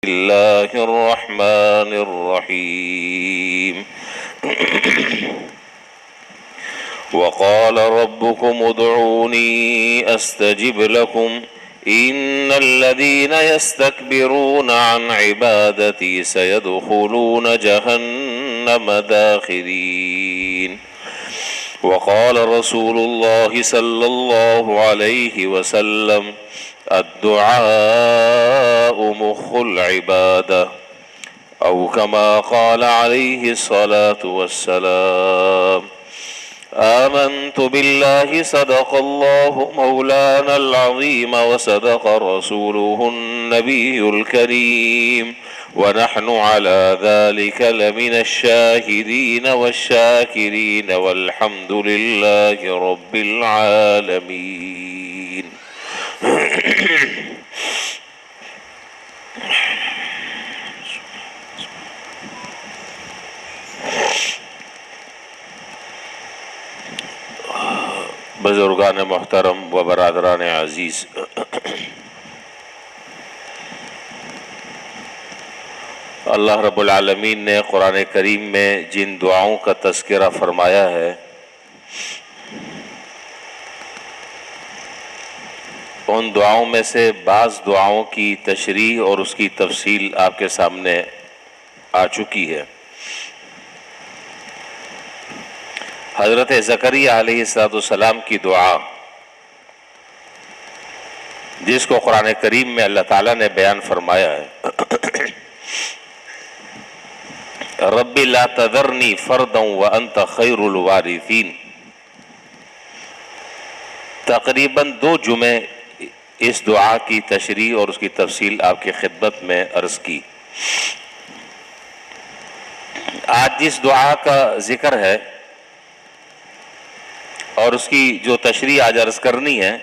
الله الرحمن الرحيم وقال ربكم ادعوني استجب لكم ان الذين يستكبرون عن عبادتي سيدخلون جهنم داخرين وقال رسول الله صلى الله عليه وسلم الدعاء مخ العبادة أو كما قال عليه الصلاة والسلام آمنت بالله صدق الله مولانا العظيم وصدق رسوله النبي الكريم ونحن على ذلك لمن الشاهدين والشاكرين والحمد لله رب العالمين بزرگان محترم و برادران عزیز، اللہ رب العالمین نے قرآن کریم میں جن دعاؤں کا تذکرہ فرمایا ہے ان دعاؤں میں سے بعض دعاؤں کی تشریح اور اس کی تفصیل آپ کے سامنے آ چکی ہے۔ حضرت زکریا علیہ السلام کی دعا جس کو قرآن کریم میں اللہ تعالیٰ نے بیان فرمایا ہے، رب لا تذرنی فردا وانت خیر الوارثین، تقریباً 2 جمعے اس دعا کی تشریح اور اس کی تفصیل آپ کی خدمت میں عرض کی۔ آج جس دعا کا ذکر ہے اور اس کی جو تشریح آج عرض کرنی ہے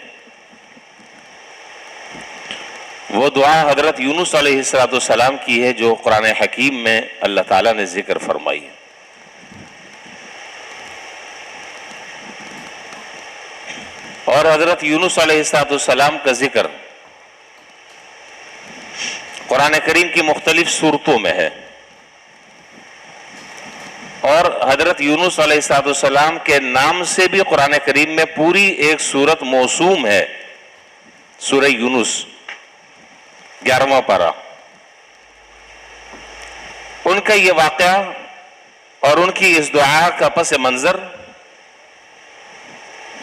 وہ دعا حضرت یونس علیہ السلام کی ہے جو قرآن حکیم میں اللہ تعالیٰ نے ذکر فرمائی ہے۔ اور حضرت یونس علیہ السلام کا ذکر قرآن کریم کی مختلف صورتوں میں ہے، اور حضرت یونس علیہ السلام کے نام سے بھی قرآن کریم میں پوری ایک سورت موسوم ہے، سورہ یونس 11واں پارہ۔ ان کا یہ واقعہ اور ان کی اس دعا کا پس منظر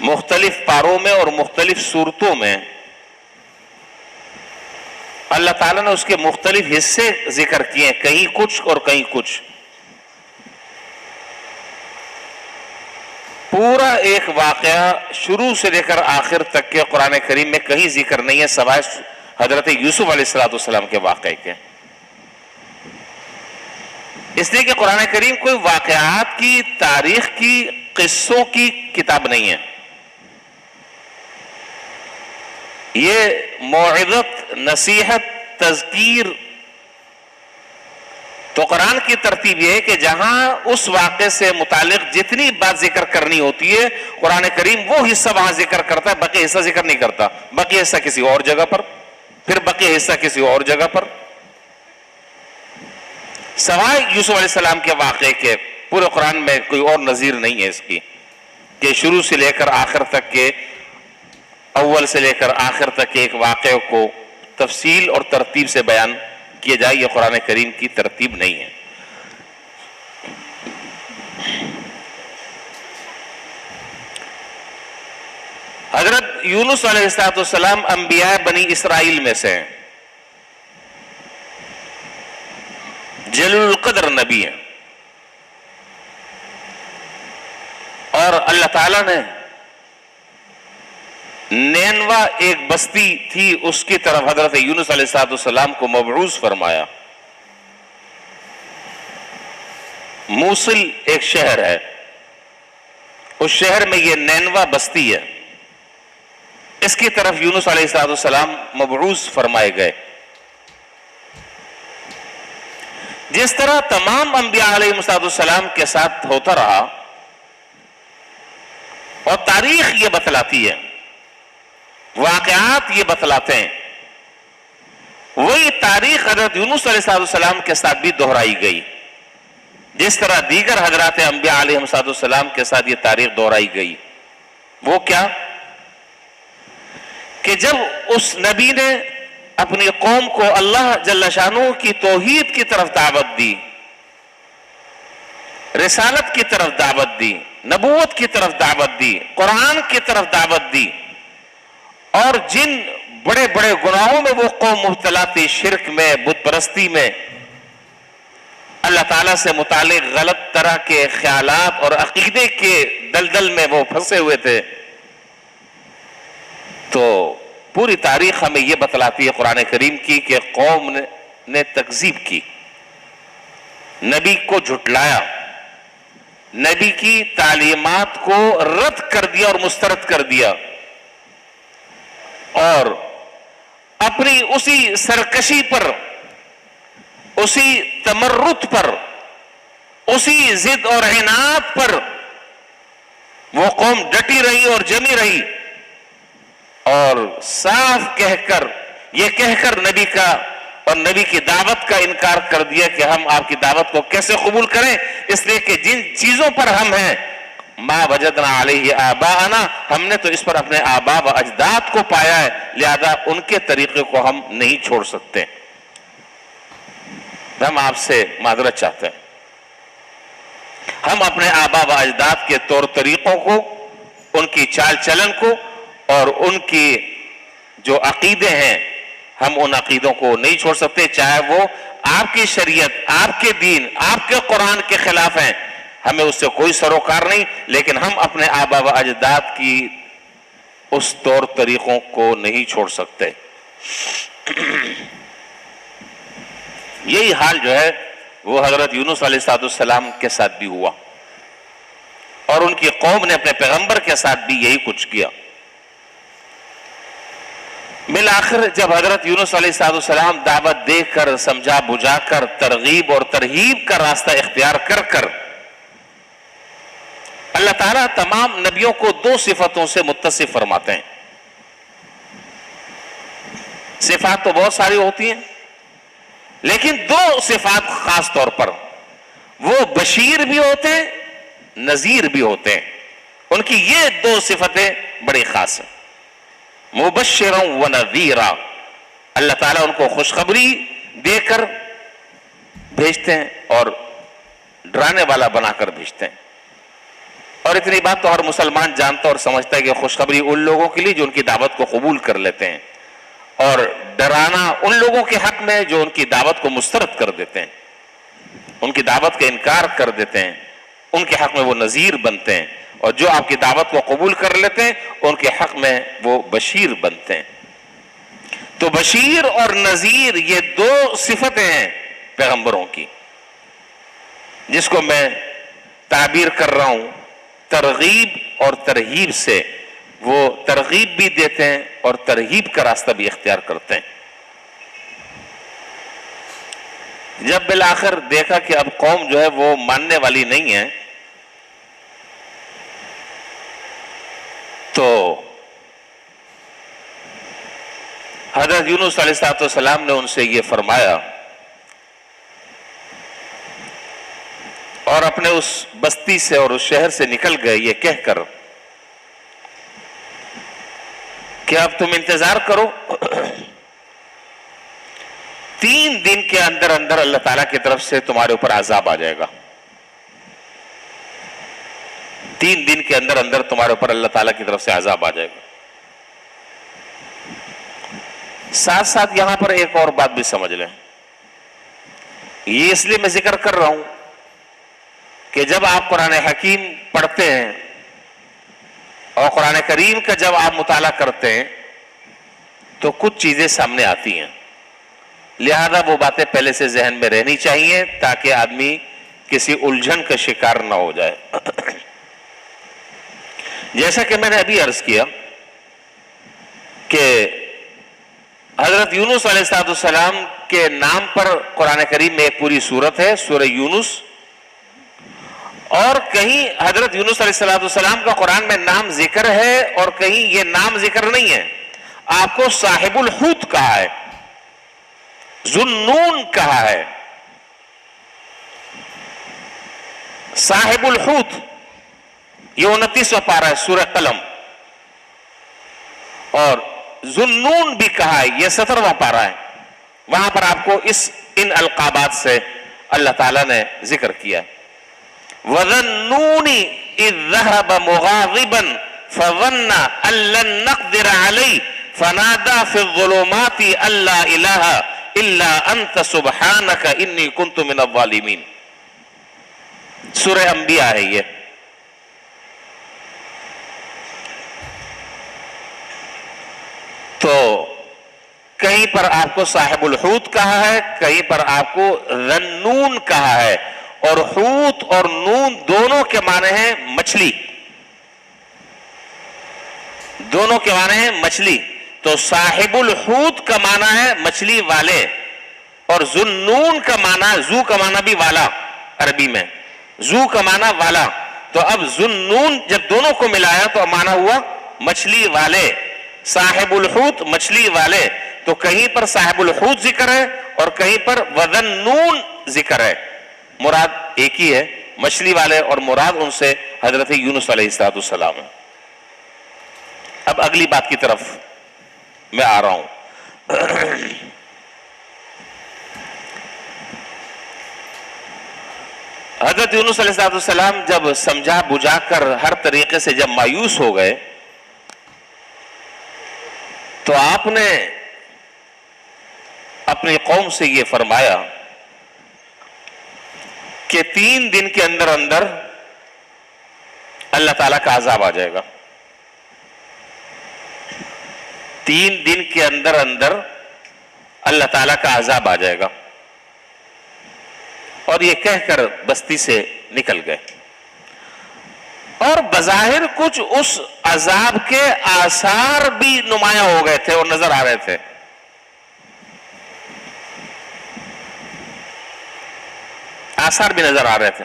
مختلف پاروں میں اور مختلف صورتوں میں اللہ تعالیٰ نے اس کے مختلف حصے ذکر کیے ہیں، کہیں کچھ اور کہیں کچھ۔ پورا ایک واقعہ شروع سے لے کر آخر تک کے قرآن کریم میں کہیں ذکر نہیں ہے سوائے حضرت یوسف علیہ السلام کے واقعے کے، اس لیے کہ قرآن کریم کوئی واقعات کی، تاریخ کی، قصوں کی کتاب نہیں ہے۔ یہ موعظت، نصیحت، تذکیر، تو قرآن کی ترتیب یہ ہے کہ جہاں اس واقعے سے متعلق جتنی بات ذکر کرنی ہوتی ہے قرآن کریم وہ حصہ وہاں ذکر کرتا ہے، باقی حصہ ذکر نہیں کرتا، باقی حصہ کسی اور جگہ پر، پھر باقی حصہ کسی اور جگہ پر۔ سوائے یوسف علیہ السلام کے واقعے کے پورے قرآن میں کوئی اور نظیر نہیں ہے اس کی کہ شروع سے لے کر آخر تک کے، اول سے لے کر آخر تک کے ایک واقعے کو تفصیل اور ترتیب سے بیان کیا جائے، یہ قرآن کریم کی ترتیب نہیں ہے۔ حضرت یونس علیہ السلام انبیاء بنی اسرائیل میں سے ہیں، جلیل القدر نبی ہیں، اور اللہ تعالیٰ نے نینوا ایک بستی تھی اس کی طرف حضرت یونس علیہ السلام کو مبعوث فرمایا۔ موصل ایک شہر ہے، اس شہر میں یہ نینوا بستی ہے، اس کی طرف یونس علیہ السلام مبعوث فرمائے گئے۔ جس طرح تمام انبیاء علیہ السلام کے ساتھ ہوتا رہا، اور تاریخ یہ بتلاتی ہے، واقعات یہ بتلاتے ہیں وہی تاریخ حضرت یونس علیہ السلام کے ساتھ بھی دہرائی گئی، جس طرح دیگر حضرات انبیاء علیہ السلام کے ساتھ یہ تاریخ دہرائی گئی۔ وہ کیا کہ جب اس نبی نے اپنی قوم کو اللہ جل شانہ کی توحید کی طرف دعوت دی، رسالت کی طرف دعوت دی، نبوت کی طرف دعوت دی، قرآن کی طرف دعوت دی، اور جن بڑے بڑے گناہوں میں وہ قوم مبتلا تھی، شرک میں، بت پرستی میں، اللہ تعالیٰ سے متعلق غلط طرح کے خیالات اور عقیدے کے دلدل میں وہ پھنسے ہوئے تھے، تو پوری تاریخ ہمیں یہ بتلاتی ہے قرآن کریم کی کہ قوم نے تکذیب کی، نبی کو جھٹلایا، نبی کی تعلیمات کو رد کر دیا اور مسترد کر دیا، اور اپنی اسی سرکشی پر، اسی تمرد پر، اسی ضد اور عناد پر وہ قوم ڈٹی رہی اور جمی رہی، اور صاف یہ کہہ کر نبی کا اور نبی کی دعوت کا انکار کر دیا کہ ہم آپ کی دعوت کو کیسے قبول کریں، اس لیے کہ جن چیزوں پر ہم ہیں ما وجدنا علیہ آباءنا، ہم نے تو اس پر اپنے آباء و اجداد کو پایا ہے، لہذا ان کے طریقے کو ہم نہیں چھوڑ سکتے۔ ہم آپ سے معذرت چاہتے ہیں، ہم اپنے آباء و اجداد کے طور طریقوں کو، ان کی چال چلن کو اور ان کی جو عقیدے ہیں، ہم ان عقیدوں کو نہیں چھوڑ سکتے، چاہے وہ آپ کی شریعت، آپ کے دین، آپ کے قرآن کے خلاف ہیں، ہمیں اس سے کوئی سروکار نہیں، لیکن ہم اپنے آباء و اجداد کی اس طور طریقوں کو نہیں چھوڑ سکتے۔ یہی حال جو ہے وہ حضرت یونس علیہ السلام کے ساتھ بھی ہوا، اور ان کی قوم نے اپنے پیغمبر کے ساتھ بھی یہی کچھ کیا۔ بالآخر جب حضرت یونس علیہ السلام دعوت دے کر، سمجھا بجھا کر، ترغیب اور ترہیب کا راستہ اختیار کر کر، اللہ تعالیٰ تمام نبیوں کو دو صفتوں سے متصف فرماتے ہیں۔ صفات تو بہت ساری ہوتی ہیں، لیکن دو صفات خاص طور پر، وہ بشیر بھی ہوتے ہیں، نذیر بھی ہوتے ہیں، ان کی یہ دو صفتیں بڑی خاص ہیں۔ مبشرا و نذیرا، اللہ تعالیٰ ان کو خوشخبری دے کر بھیجتے ہیں اور ڈرانے والا بنا کر بھیجتے ہیں، اور اتنی بات تو ہر مسلمان جانتا اور سمجھتا ہے کہ خوشخبری ان لوگوں کے لیے جو ان کی دعوت کو قبول کر لیتے ہیں، اور ڈرانا ان لوگوں کے حق میں جو ان کی دعوت کو مسترد کر دیتے ہیں، ان کی دعوت کا انکار کر دیتے ہیں، ان کے حق میں وہ نذیر بنتے ہیں، اور جو آپ کی دعوت کو قبول کر لیتے ہیں ان کے حق میں وہ بشیر بنتے ہیں۔ تو بشیر اور نذیر یہ دو صفتیں ہیں پیغمبروں کی، جس کو میں تعبیر کر رہا ہوں ترغیب اور ترہیب سے۔ وہ ترغیب بھی دیتے ہیں اور ترہیب کا راستہ بھی اختیار کرتے ہیں۔ جب بالآخر دیکھا کہ اب قوم جو ہے وہ ماننے والی نہیں ہے، تو حضرت یونس علیہ السلام نے ان سے یہ فرمایا، اور اپنے اس بستی سے اور اس شہر سے نکل گئے یہ کہہ کر کہ اب تم انتظار کرو، 3 دن کے اندر اندر اللہ تعالیٰ کی طرف سے تمہارے اوپر عذاب آ جائے گا۔ 3 دن کے اندر اندر تمہارے اوپر اللہ تعالیٰ کی طرف سے عذاب آ جائے گا۔ ساتھ ساتھ یہاں پر ایک اور بات بھی سمجھ لیں، یہ اس لیے میں ذکر کر رہا ہوں کہ جب آپ قرآن حکیم پڑھتے ہیں اور قرآن کریم کا جب آپ مطالعہ کرتے ہیں تو کچھ چیزیں سامنے آتی ہیں، لہذا وہ باتیں پہلے سے ذہن میں رہنی چاہیے تاکہ آدمی کسی الجھن کا شکار نہ ہو جائے۔ جیسا کہ میں نے ابھی عرض کیا کہ حضرت یونس علیہ السلام کے نام پر قرآن کریم میں ایک پوری سورت ہے، سورہ یونس، اور کہیں حضرت یونس علیہ السلام کا قرآن میں نام ذکر ہے اور کہیں یہ نام ذکر نہیں ہے، آپ کو صاحب الحوت کہا ہے۔ ذُنُّون کہا ہے، صاحب الحوت یہ 29واں پارہ ہے سورہ قلم، اور ذُنُّون بھی کہا ہے یہ 17واں پارہ ہے، وہاں پر آپ کو ان القابات سے اللہ تعالیٰ نے ذکر کیا ہے۔ وَذَنُّونِ إِذْ ذَهَبَ مُغَاضِبًا فَظَنَّ أَن لَّن نَّقْدِرَ عَلَيْهِ فَنَادَىٰ فِي الظُّلُمَاتِ أَن لَّا إِلَٰهَ إِلَّا أَنتَ سُبْحَانَكَ إِنِّي كُنتُ مِنَ الظَّالِمِينَ، سورہ انبیاء ہے یہ۔ تو کہیں پر آپ کو صاحب الحوت کہا ہے، کہیں پر آپ کو ذنون کہا ہے، اور حوت اور نون دونوں کے معنی ہیں مچھلی، دونوں کے معنی ہیں مچھلی۔ تو صاحب الحوت کا معنی ہے مچھلی والے، اور ذنون کا معنی، ذو کا معنی بھی والا عربی میں، ذو کا معنی والا، تو اب ذنون جب دونوں کو ملایا تو معنی ہوا مچھلی والے، صاحب الحوت مچھلی والے۔ تو کہیں پر صاحب الحوت ذکر ہے اور کہیں پر وذنون ذکر ہے، مراد ایک ہی ہے، مچھلی والے، اور مراد ان سے حضرت یونس علیہ السلام ہے۔ اب اگلی بات کی طرف میں آ رہا ہوں۔ حضرت یونس علیہ السلام جب سمجھا بجھا کر ہر طریقے سے جب مایوس ہو گئے تو آپ نے اپنی قوم سے یہ فرمایا کہ 3 دن کے اندر اندر اللہ تعالیٰ کا عذاب آ جائے گا، 3 دن کے اندر اندر اللہ تعالیٰ کا عذاب آ جائے گا، اور یہ کہہ کر بستی سے نکل گئے، اور بظاہر کچھ اس عذاب کے آثار بھی نمایاں ہو گئے تھے اور نظر آ رہے تھے۔ آثار بھی نظر آ رہے تھے،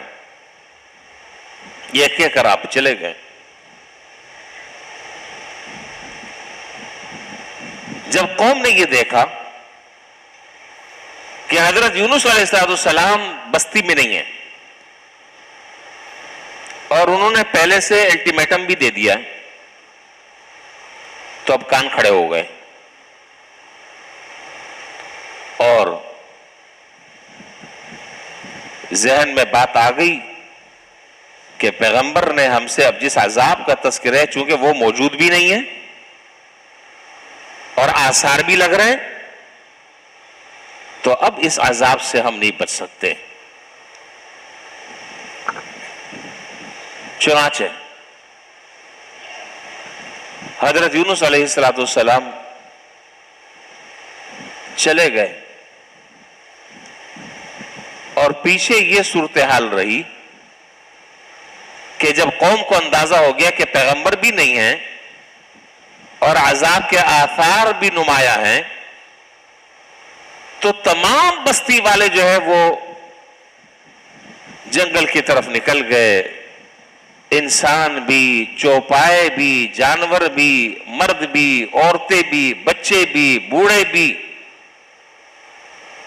یہ کہہ کر آپ چلے گئے۔ جب قوم نے یہ دیکھا کہ حضرت یونس علیہ السلام بستی میں نہیں ہے، اور انہوں نے پہلے سے الٹیمیٹم بھی دے دیا، تو اب کان کھڑے ہو گئے، اور ذہن میں بات آ گئی کہ پیغمبر نے ہم سے اب جس عذاب کا تذکرہ ہے، چونکہ وہ موجود بھی نہیں ہے اور آثار بھی لگ رہے ہیں، تو اب اس عذاب سے ہم نہیں بچ سکتے۔ چنانچہ حضرت یونس علیہ السلام چلے گئے، اور پیچھے یہ صورتحال رہی کہ جب قوم کو اندازہ ہو گیا کہ پیغمبر بھی نہیں ہے اور عذاب کے آثار بھی نمایاں ہیں، تو تمام بستی والے جو ہے وہ جنگل کی طرف نکل گئے، انسان بھی، چوپائے بھی، جانور بھی، مرد بھی، عورتیں بھی، بچے بھی، بوڑھے بھی،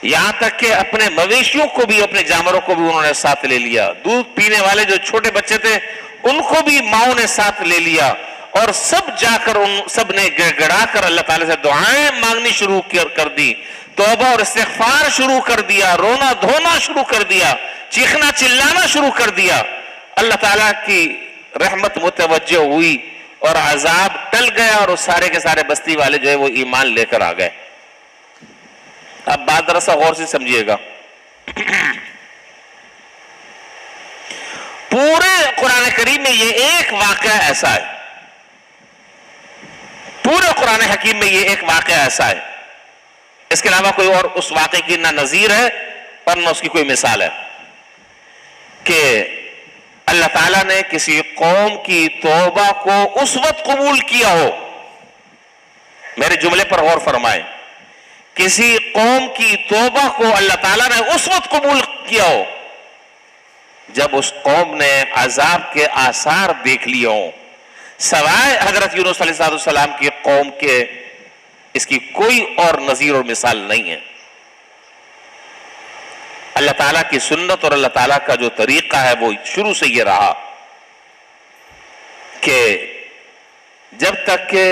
یہاں تک کہ اپنے مویشیوں کو بھی، اپنے جانوروں کو بھی انہوں نے ساتھ لے لیا، دودھ پینے والے جو چھوٹے بچے تھے ان کو بھی ماؤں نے ساتھ لے لیا، اور سب جا کر ان سب نے گڑ گڑا کر اللہ تعالیٰ سے دعائیں مانگنی شروع کر دی، توبہ اور استغفار شروع کر دیا، رونا دھونا شروع کر دیا، چیخنا چلانا شروع کر دیا۔ اللہ تعالیٰ کی رحمت متوجہ ہوئی اور عذاب ٹل گیا، اور سارے کے سارے بستی والے جو ہے وہ ایمان لے کر آ گئے۔ اب بات درسا غور سے سمجھیے گا، پورے قرآن کریم میں یہ ایک واقعہ ایسا ہے، پورے قرآن حکیم میں یہ ایک واقعہ ایسا ہے، اس کے علاوہ کوئی اور اس واقعے کی نہ نظیر ہے اور نہ اس کی کوئی مثال ہے، کہ اللہ تعالیٰ نے کسی قوم کی توبہ کو اس وقت قبول کیا ہو، میرے جملے پر غور فرمائیں، کسی قوم کی توبہ کو اللہ تعالیٰ نے اس وقت قبول کیا ہو جب اس قوم نے عذاب کے آثار دیکھ لیے ہوں، سوائے حضرت یونس علیہ السلام کی قوم کے اس کی کوئی اور نظیر اور مثال نہیں ہے۔ اللہ تعالیٰ کی سنت اور اللہ تعالیٰ کا جو طریقہ ہے وہ شروع سے یہ رہا کہ جب تک کہ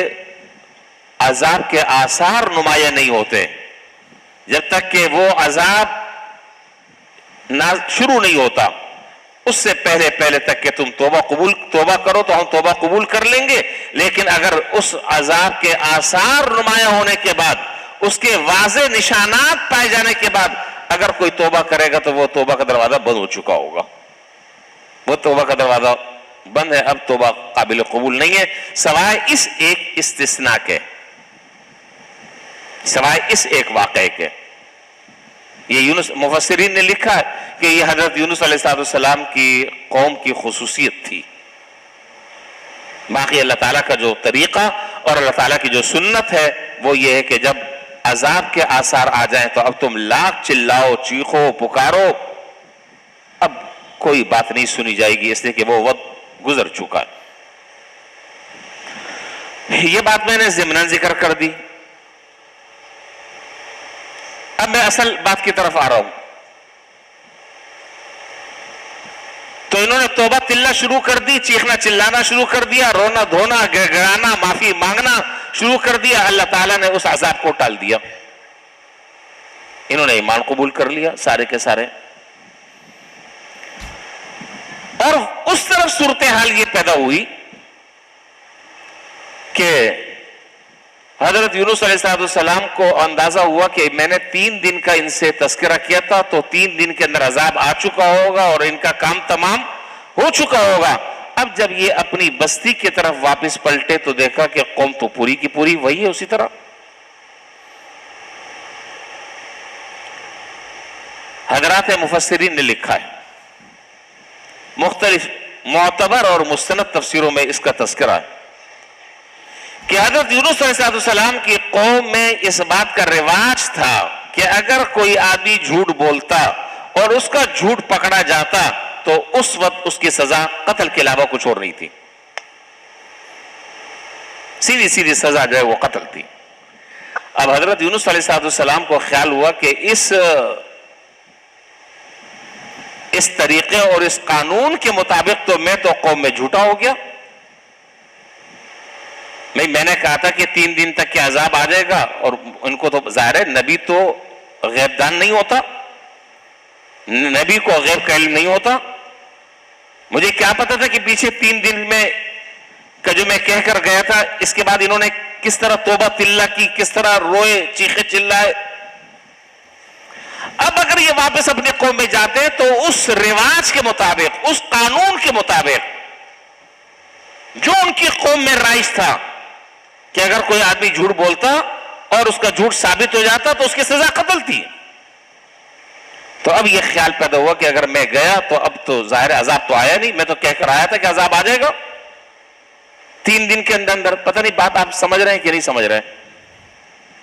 عذاب کے آثار نمایاں نہیں ہوتے، جب تک کہ وہ عذاب شروع نہیں ہوتا، اس سے پہلے تک کہ تم توبہ کرو تو ہم توبہ قبول کر لیں گے، لیکن اگر اس عذاب کے آثار نمایاں ہونے کے بعد، اس کے واضح نشانات پائے جانے کے بعد اگر کوئی توبہ کرے گا تو وہ توبہ کا دروازہ بند ہو چکا ہوگا، وہ توبہ کا دروازہ بند ہے، اب توبہ قابل قبول نہیں ہے، سوائے اس ایک استثناء کے، سوائے اس ایک واقعے کے۔ یہ یونس مفسرین نے لکھا ہے کہ یہ حضرت یونس علیہ السلام کی قوم کی خصوصیت تھی، باقی اللہ تعالیٰ کا جو طریقہ اور اللہ تعالیٰ کی جو سنت ہے وہ یہ ہے کہ جب عذاب کے آثار آ جائیں تو اب تم لاکھ چلاؤ، چیخو، پکارو، اب کوئی بات نہیں سنی جائے گی، اس لیے کہ وہ وقت گزر چکا ہے۔ یہ بات میں نے ضمناً ذکر کر دی۔ اب میں اصل بات کی طرف آ رہا ہوں۔ تو انہوں نے توبہ تلہ شروع کر دی، چیخنا چلانا شروع کر دیا، رونا دھونا، گڑگڑانا، معافی مانگنا شروع کر دیا، اللہ تعالیٰ نے اس عذاب کو ٹال دیا، انہوں نے ایمان قبول کر لیا سارے کے سارے۔ اور اس طرف صورتحال یہ پیدا ہوئی کہ حضرت یونس علیہ السلام کو اندازہ ہوا کہ میں نے 3 دن کا ان سے تذکرہ کیا تھا تو 3 دن کے اندر عذاب آ چکا ہوگا اور ان کا کام تمام ہو چکا ہوگا۔ اب جب یہ اپنی بستی کی طرف واپس پلٹے تو دیکھا کہ قوم تو پوری کی پوری وہی ہے اسی طرح۔ حضرات مفسرین نے لکھا ہے، مختلف معتبر اور مستند تفسیروں میں اس کا تذکرہ ہے کہ حضرت یونس علیہ السلام کی قوم میں اس بات کا رواج تھا کہ اگر کوئی آدمی جھوٹ بولتا اور اس کا جھوٹ پکڑا جاتا تو اس وقت اس کی سزا قتل کے علاوہ کچھ اور نہیں تھی، سیدھی سیدھی سزا جو ہے وہ قتل تھی۔ اب حضرت یونس علیہ السلام کو خیال ہوا کہ اس طریقے اور اس قانون کے مطابق تو میں تو قوم میں جھوٹا ہو گیا، میں نے کہا تھا کہ 3 دن تک کے عذاب آ جائے گا، اور ان کو تو ظاہر ہے نبی تو غیب دان نہیں ہوتا، نبی کو غیب کا علم نہیں ہوتا، مجھے کیا پتا تھا کہ پیچھے 3 دن میں کا جو میں کہہ کر گیا تھا اس کے بعد انہوں نے کس طرح توبہ تلہ کی، کس طرح روئے، چیخے چلائے۔ اب اگر یہ واپس اپنی قوم میں جاتے تو اس رواج کے مطابق، اس قانون کے مطابق جو ان کی قوم میں رائج تھا کہ اگر کوئی آدمی جھوٹ بولتا اور اس کا جھوٹ ثابت ہو جاتا تو اس کی سزا قتل تھی، تو اب یہ خیال پیدا ہوا کہ اگر میں گیا تو اب تو ظاہر عذاب تو آیا نہیں، میں تو کہہ کر آیا تھا کہ عذاب آ جائے گا 3 دن کے اندر۔ پتہ نہیں بات آپ سمجھ رہے ہیں کہ نہیں سمجھ رہے ہیں؟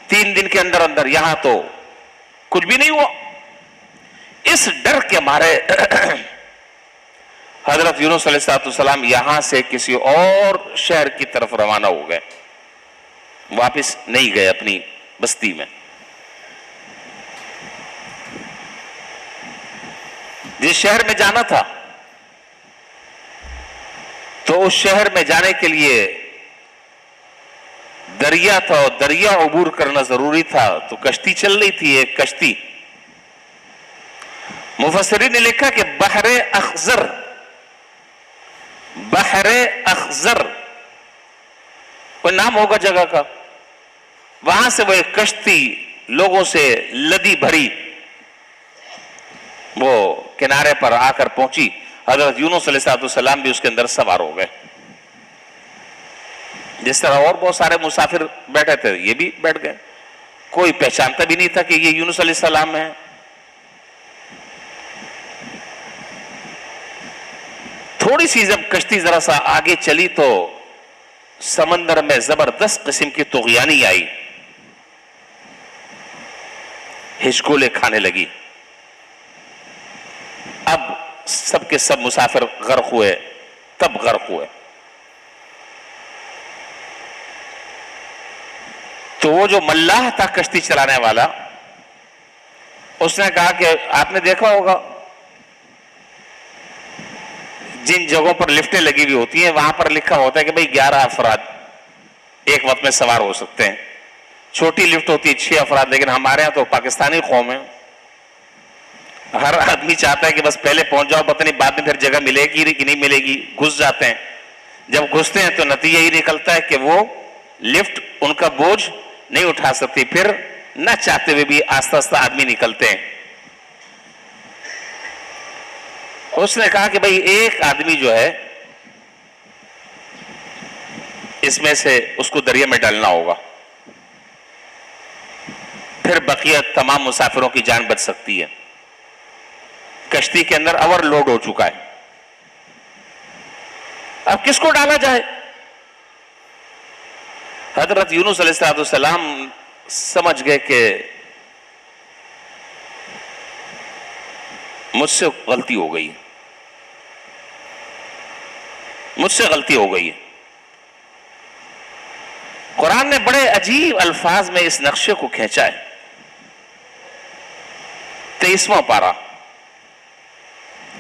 3 دن کے اندر یہاں تو کچھ بھی نہیں ہوا۔ اس ڈر کے مارے حضرت یونس علیہ السلام یہاں سے کسی اور شہر کی طرف روانہ ہو گئے، واپس نہیں گئے اپنی بستی میں۔ جس شہر میں جانا تھا تو اس شہر میں جانے کے لیے دریا تھا اور دریا عبور کرنا ضروری تھا، تو کشتی چل رہی تھی، ایک کشتی۔ مفسرین نے لکھا کہ بحر اخضر کوئی نام ہوگا جگہ کا، وہاں سے وہ ایک کشتی لوگوں سے لدی بھری وہ کنارے پر آ کر پہنچی۔ حضرت یونس علیہ السلام بھی اس کے اندر سوار ہو گئے، جس طرح اور بہت سارے مسافر بیٹھے تھے یہ بھی بیٹھ گئے، کوئی پہچانتا بھی نہیں تھا کہ یہ یونس علیہ السلام ہے۔ تھوڑی سی جب کشتی ذرا سا آگے چلی تو سمندر میں زبردست قسم کی طغیانی آئی، ہچکولے کھانے لگی۔ اب سب کے سب مسافر غرق ہوئے، تب غرق ہوئے۔ تو وہ جو ملاح تھا کشتی چلانے والا، اس نے کہا کہ آپ نے دیکھا ہوگا جن جگہوں پر لفٹیں لگی ہوئی ہوتی ہیں وہاں پر لکھا ہوتا ہے کہ بھئی 11 افراد ایک وقت میں سوار ہو سکتے ہیں. چھوٹی لفٹ ہوتی ہے 6 افراد، لیکن ہمارے ہاں تو پاکستانی قوم ہے، ہر آدمی چاہتا ہے کہ بس پہلے پہنچ جاؤ، پتہ نہیں بعد میں پھر جگہ ملے گی کہ نہیں ملے گی، گھس جاتے ہیں. جب گھستے ہیں تو نتیجہ یہ نکلتا ہے کہ وہ لفٹ ان کا بوجھ نہیں اٹھا سکتی، پھر نہ چاہتے ہوئے بھی آہستہ آہستہ آدمی نکلتے ہیں. اس نے کہا کہ بھئی ایک آدمی جو ہے اس میں سے اس کو دریا میں ڈالنا ہوگا، پھر بقیہ تمام مسافروں کی جان بچ سکتی ہے. کشتی کے اندر اوور لوڈ ہو چکا ہے، اب کس کو ڈالا جائے؟ حضرت یونس علیہ السلام سمجھ گئے کہ مجھ سے غلطی ہو گئی، مجھ سے غلطی ہو گئی. قرآن نے بڑے عجیب الفاظ میں اس نقشے کو کھینچا ہے. 23واں پارہ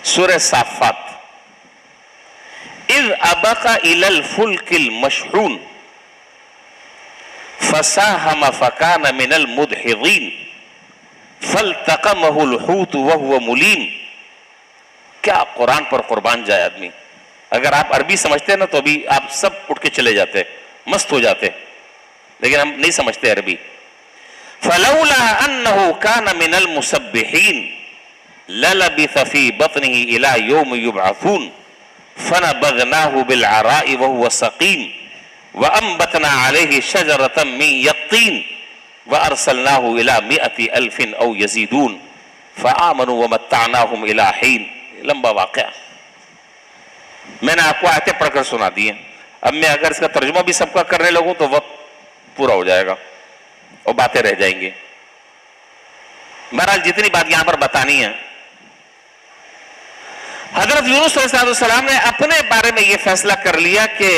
سورہ صافات، اذ ابق الى الفلك المشحون فساهم فكان من المدحضين فالتقمه الحوت وهو مليم. کیا قرآن پر قربان جائے آدمی. اگر آپ عربی سمجھتے ہیں نا تو ابھی آپ سب اٹھ کے چلے جاتے، مست ہو جاتے، لیکن ہم نہیں سمجھتے عربی. فلولا انه كان من المسبحين للبث في بطنه الى يوم يبعثون فنبذناه بالعراء وهو سقيم وانبتنا عليه شجرة من يقطين وارسلناه الى 100,000 او يزيدون فآمنوا ومتعناهم الى حين. لمبا واقعہ میں نے آپ کو آیتیں پڑھ کر سنا دی ہیں. اب میں اگر اس کا ترجمہ بھی سب کا کرنے لگوں تو وقت پورا ہو جائے گا اور باتیں رہ جائیں گی. بہرحال جتنی بات یہاں پر بتانی ہے، حضرت یونس علیہ السلام نے اپنے بارے میں یہ فیصلہ کر لیا کہ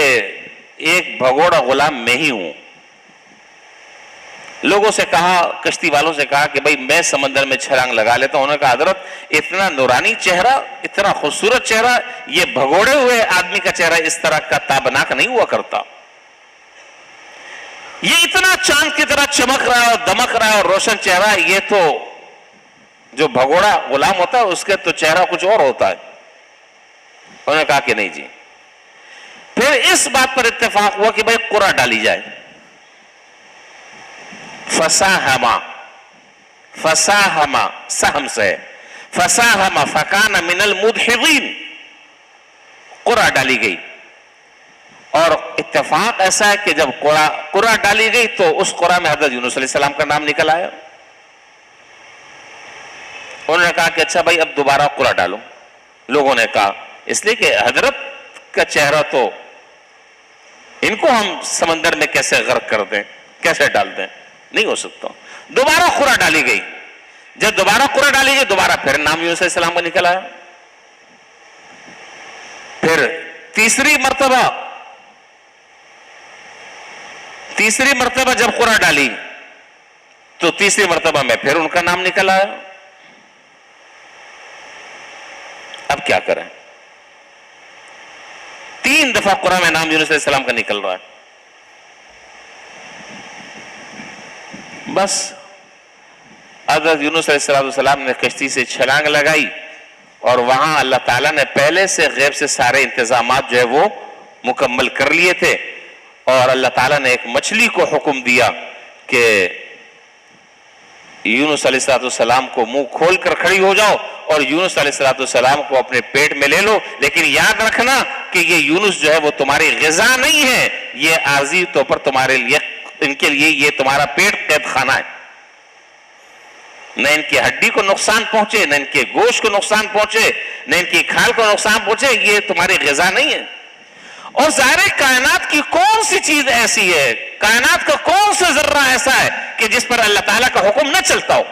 ایک بھگوڑا غلام میں ہی ہوں. لوگوں سے کہا، کشتی والوں سے کہا کہ بھئی میں سمندر میں چھلانگ لگا لیتا ہوں. انہوں نے کہا حضرت اتنا نورانی چہرہ، اتنا خوبصورت چہرہ، یہ بھگوڑے ہوئے آدمی کا چہرہ اس طرح کا تابناک نہیں ہوا کرتا. یہ اتنا چاند کی طرح چمک رہا ہے اور دمک رہا ہے اور روشن چہرہ، یہ تو جو بھگوڑا غلام ہوتا ہے اس کے تو چہرہ کچھ اور ہوتا ہے. انہوں نے کہا کہ نہیں جی. پھر اس بات پر اتفاق ہوا کہ بھئی قرعہ ڈالی جائے. فساہما سہم سے فساہما فکان من المدحضین، قرعہ ڈالی گئی. اور اتفاق ایسا ہے کہ جب قرعہ ڈالی گئی تو اس قرعہ میں حضرت یونس علیہ السلام کا نام نکل آیا. انہوں نے کہا کہ اچھا بھائی اب دوبارہ قرعہ ڈالو. لوگوں نے کہا اس لیے کہ حضرت کا چہرہ تو ان کو ہم سمندر میں کیسے غرق کر دیں، کیسے ڈال دیں، نہیں ہو سکتا. دوبارہ قرعہ ڈالی گئی. جب دوبارہ قرعہ ڈالی گئی دوبارہ پھر نام یونس علیہ السلام کا نکل آیا. پھر تیسری مرتبہ جب قرعہ ڈالی تو تیسری مرتبہ میں پھر ان کا نام نکل آیا. اب کیا کریں؟ 3 دفعہ قرآن میں نام یونس علیہ السلام کا نکل رہا ہے. بس حضرت یونس علیہ السلام نے کشتی سے چھلانگ لگائی اور وہاں اللہ تعالیٰ نے پہلے سے غیب سے سارے انتظامات جو ہے وہ مکمل کر لیے تھے. اور اللہ تعالیٰ نے ایک مچھلی کو حکم دیا کہ یونس علیہ السلام کو منہ کھول کر کھڑی ہو جاؤ اور یونس علیہ السلام کو اپنے پیٹ میں لے لو. لیکن یاد رکھنا کہ یہ یونس جو ہے وہ تمہاری غذا نہیں ہے، یہ عارضی طور پر تمہارے لیے، ان کے لیے یہ تمہارا پیٹ قید خانہ ہے. نہ ان کی ہڈی کو نقصان پہنچے، نہ ان کے گوشت کو نقصان پہنچے، نہ ان کی کھال کو نقصان پہنچے، یہ تمہاری غذا نہیں ہے. اور ظاہر کائنات کی کون سی چیز ایسی ہے، کائنات کا کون سا ذرہ ایسا ہے کہ جس پر اللہ تعالیٰ کا حکم نہ چلتا ہو؟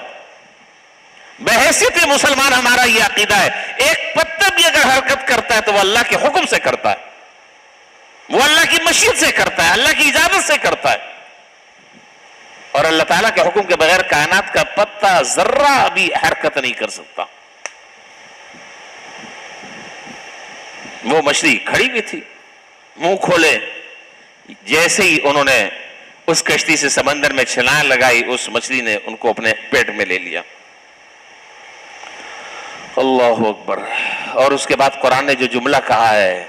بحیثیت مسلمان ہمارا یہ عقیدہ ہے، ایک پتہ بھی اگر حرکت کرتا ہے تو وہ اللہ کے حکم سے کرتا ہے، وہ اللہ کی مشیت سے کرتا ہے، اللہ کی اجازت سے کرتا ہے. اور اللہ تعالیٰ کے حکم کے بغیر کائنات کا پتہ ذرہ بھی حرکت نہیں کر سکتا. وہ مچھلی کھڑی بھی تھی, منہ کھولے, جیسے ہی انہوں نے اس کشتی سے سمندر میں چھلانگ لگائی, اس مچھلی نے ان کو اپنے پیٹ میں لے لیا. اللہ اکبر. اور اس کے بعد قرآن نے جو جملہ کہا ہے,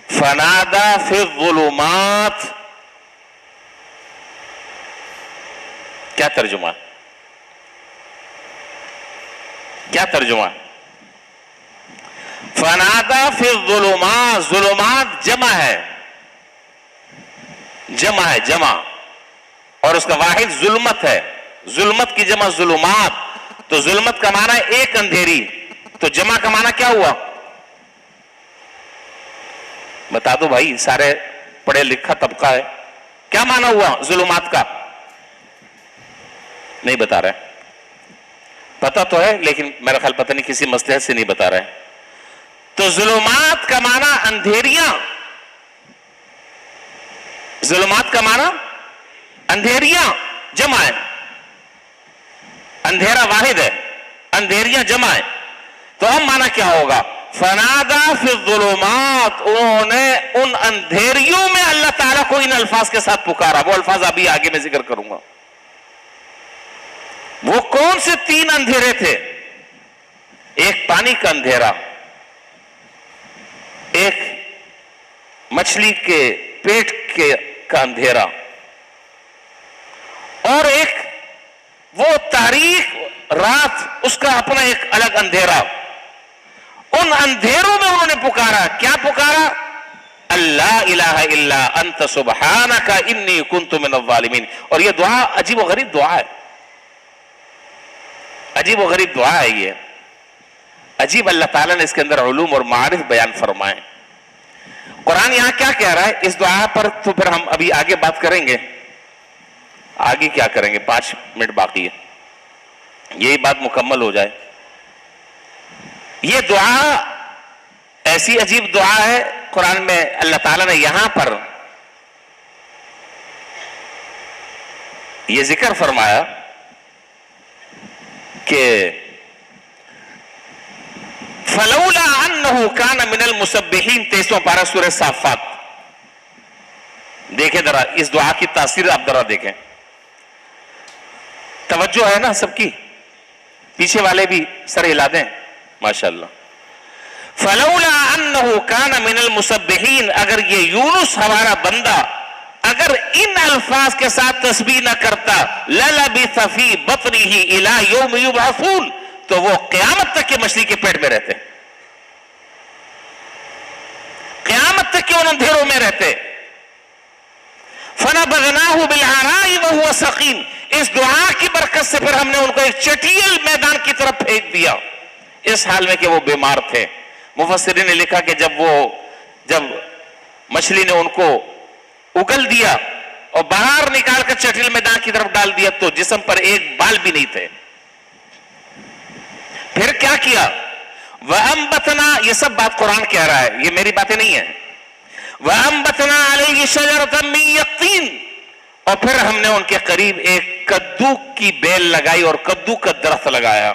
فنادا فی الظلمات, کیا ترجمہ, کیا ترجمہ؟ فنادا فی الظلمات, ظلمات جمع ہے, جمع ہے, جمع, اور اس کا واحد ظلمت ہے. ظلمت کی جمع ظلمات, تو ظلمت کا معنی ایک اندھیری, تو جمع کا معنی کیا ہوا؟ بتا دو بھائی, سارے پڑھے لکھا طبقہ ہے, کیا معنی ہوا ظلمات کا؟ نہیں بتا رہے, پتہ تو ہے لیکن میرا خیال پتہ نہیں کسی مصلحت سے نہیں بتا رہے. تو ظلمات کا معنی اندھیریاں, ظلمات کا معنی اندھیریاں جمع ہے, اندھیرا واحد ہے, اندھیریاں جمع ہے. تو اب معنی کیا ہوگا؟ فنادا فی الظلمات, انہوں نے ان اندھیریوں میں اللہ تعالیٰ کو ان الفاظ کے ساتھ پکارا. وہ الفاظ ابھی آگے میں ذکر کروں گا. وہ کون سے تین اندھیرے تھے؟ ایک پانی کا اندھیرا, ایک مچھلی کے پیٹ کا اندھیرا, اور ایک وہ تاریخ رات, اس کا اپنا ایک الگ اندھیرا. ان اندھیروں میں انہوں نے پکارا, کیا پکارا؟ اللہ الہ الا انت سبحانک انی کنت من الظالمین. اور یہ دعا عجیب و غریب دعا ہے, عجیب و غریب دعا ہے یہ. عجیب اللہ تعالیٰ نے اس کے اندر علوم اور معارف بیان فرمائے. قرآن یہاں کیا کہہ رہا ہے اس دعا پر؟ تو پھر ہم ابھی آگے بات کریں گے. آگے کیا کریں گے, 5 منٹ باقی ہے, یہی بات مکمل ہو جائے. یہ دعا ایسی عجیب دعا ہے قرآن میں. اللہ تعالیٰ نے یہاں پر یہ ذکر فرمایا کہ فلولا انہ کان من المسبحین, 23واں پارہ سورہ صافات. دیکھیں ذرا اس دعا کی تاثیر, آپ ذرا دیکھیں. توجہ ہے نا سب کی؟ پیچھے والے بھی سر ہلا دیں, ماشاءاللہ. فلولا انہ کان من المسبحین, اگر یہ یونس ہمارا بندہ اگر ان الفاظ کے ساتھ تسبیح نہ کرتا, للبث فی بطنہ الی یوم یبعثون, تو وہ قیامت تک کے مچھلی کے پیٹ میں رہتے, قیامت تک کے ان اندھیروں میں رہتے. فنبذناہ بالعراء وہو سقیم, اس دعا کی برکت سے پھر ہم نے ان کو ایک چٹیل میدان کی طرف پھینک دیا, اس حال میں کہ وہ بیمار تھے. مفسرین نے لکھا کہ جب مچھلی نے ان کو اگل دیا اور باہر نکال کر چٹیل میدان کی طرف ڈال دیا, تو جسم پر ایک بال بھی نہیں تھے. پھر کیا کیا؟ وَأَنبَتْنَا, یہ سب بات قرآن کہہ رہا ہے, یہ میری باتیں نہیں ہیں. وَأَنبَتْنَا عَلَيْهِ شَجَرَةً مِّن يَقْطِينٍ, اور پھر ہم نے ان کے قریب ایک کدو کی بیل لگائی اور کدو کا درخت لگایا.